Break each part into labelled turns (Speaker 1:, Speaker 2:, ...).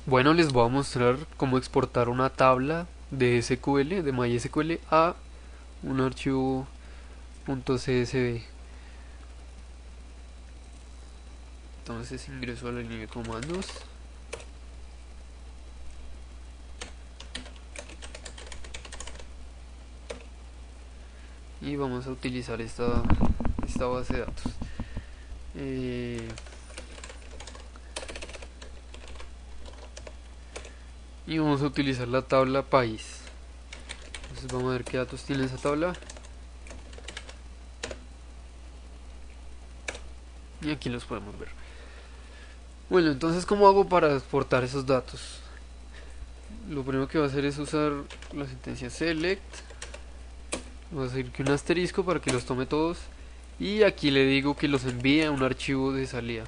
Speaker 1: Bueno, les voy a mostrar cómo exportar una tabla de SQL, de MySQL, a un archivo .csv. Entonces ingreso a la línea de comandos y vamos a utilizar esta base de datos. Eh, y vamos a utilizar la tabla país. Entonces vamos a ver qué datos tiene esa tabla. Y aquí los podemos ver. Bueno, entonces ¿cómo hago para exportar esos datos? Lo primero que va a hacer es usar la sentencia select. Voy a seguir que un asterisco para que los tome todos. Y aquí le digo que los envíe a un archivo de salida.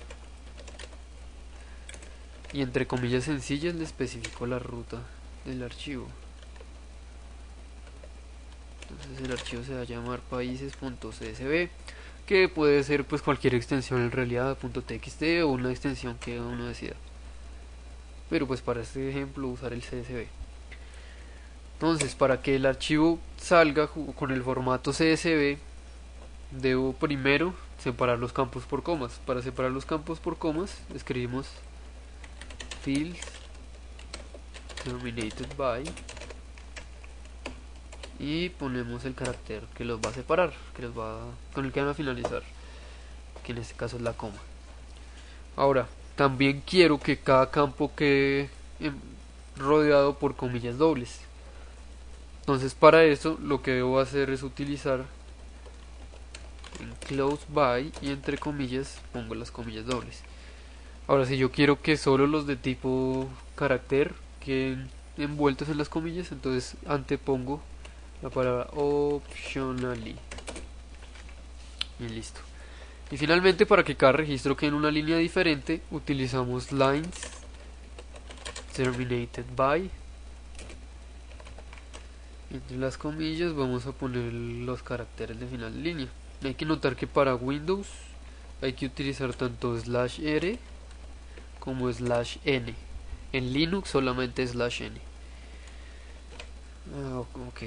Speaker 1: Y entre comillas sencillas le especifico la ruta del archivo. Entonces el archivo se va a llamar países.csv, que puede ser pues cualquier extensión en realidad, .txt o una extensión que uno decida. Pero pues para este ejemplo usar el CSV. Entonces para que el archivo salga con el formato CSV, debo primero separar los campos por comas. Para separar los campos por comas escribimos fields terminated by y ponemos el carácter que los va a separar, con el que van a finalizar, que en este caso es la coma. Ahora, también quiero que cada campo quede rodeado por comillas dobles. Entonces para eso lo que debo hacer es utilizar close by y entre comillas pongo las comillas dobles. Ahora si yo quiero que solo los de tipo carácter queden envueltos en las comillas, entonces antepongo la palabra optionally y listo. Y finalmente, para que cada registro quede en una línea diferente, utilizamos lines terminated by. Entre las comillas vamos a poner los caracteres de final de línea. Hay que notar que para Windows hay que utilizar tanto /r como /n. En Linux solamente /n. Ok.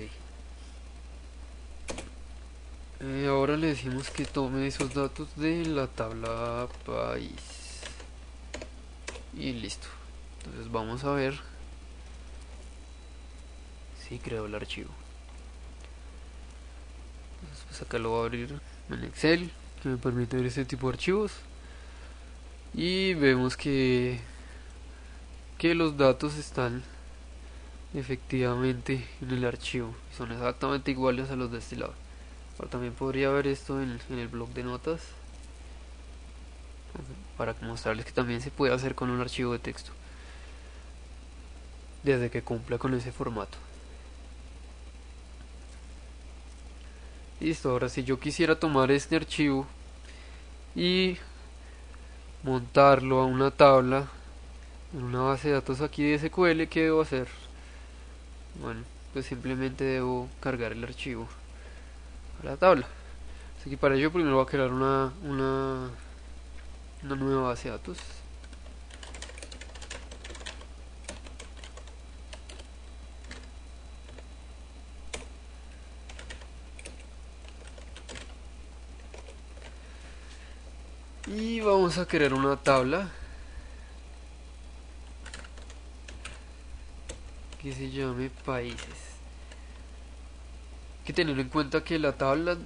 Speaker 1: Ahora le decimos que tome esos datos de la tabla país. Y listo. Entonces vamos a ver si creo el archivo. Entonces pues acá lo voy a abrir en Excel, que me permite ver este tipo de archivos. Y vemos que los datos están efectivamente en el archivo. Son exactamente iguales a los de este lado. Ahora también podría ver esto en el blog de notas para mostrarles que también se puede hacer con un archivo de texto desde que cumpla con ese formato. Listo, ahora si yo quisiera tomar este archivo y montarlo a una tabla en una base de datos aquí de SQL, ¿qué debo hacer? Bueno, pues simplemente debo cargar el archivo a la tabla. Así que para ello primero voy a crear una nueva base de datos. Y vamos a crear una tabla que se llame países. Hay que tener en cuenta que la tabla,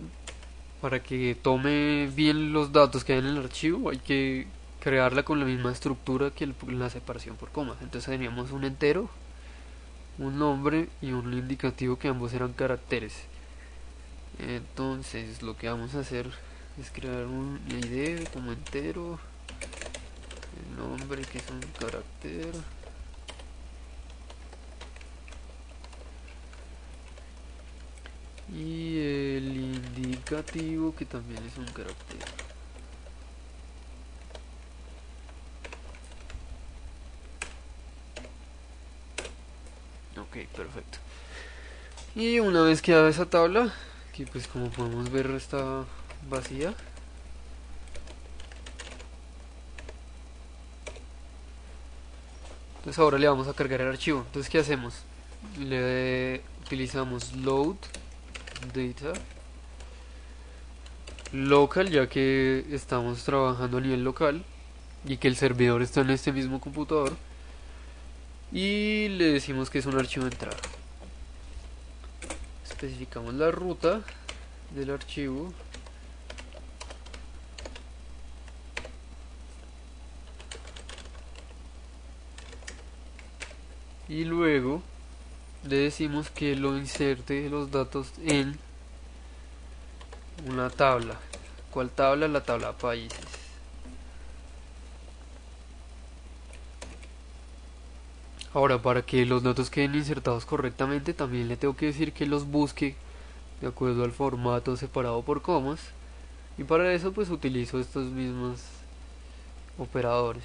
Speaker 1: para que tome bien los datos que hay en el archivo, hay que crearla con la misma estructura que la separación por comas. Entonces teníamos un entero, un nombre y un indicativo que ambos eran caracteres. Entonces lo que vamos a hacer es crear un ID como entero, el nombre que es un carácter, y el indicativo que también es un carácter. Ok, perfecto. Y una vez que haga esa tabla, que pues como podemos ver está vacía, Entonces ahora le vamos a cargar el archivo. Entonces, ¿qué hacemos? Le utilizamos load data local, ya que estamos trabajando a nivel local y que el servidor está en este mismo computador, y le decimos que es un archivo de entrada. Especificamos la ruta del archivo y luego le decimos que lo inserte los datos en una tabla. ¿Cuál tabla? La tabla países. Ahora, para que los datos queden insertados correctamente, también le tengo que decir que los busque de acuerdo al formato separado por comas, y para eso pues utilizo estos mismos operadores,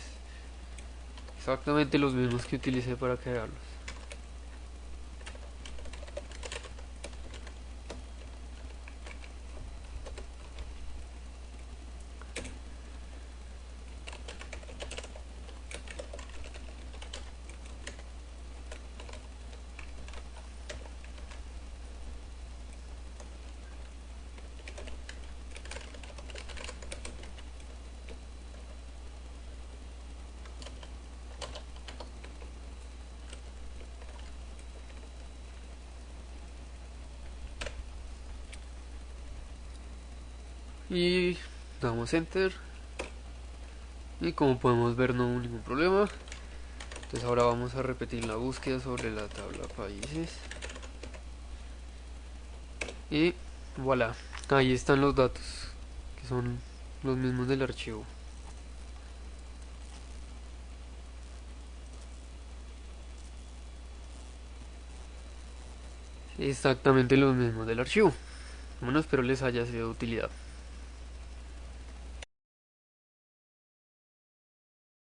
Speaker 1: exactamente los mismos que utilicé para crearlos. Y damos enter, y como podemos ver no hubo ningún problema. Entonces ahora vamos a repetir la búsqueda sobre la tabla países y voilà, ahí están los datos que son los mismos del archivo, exactamente los mismos del archivo. Bueno, espero les haya sido de utilidad.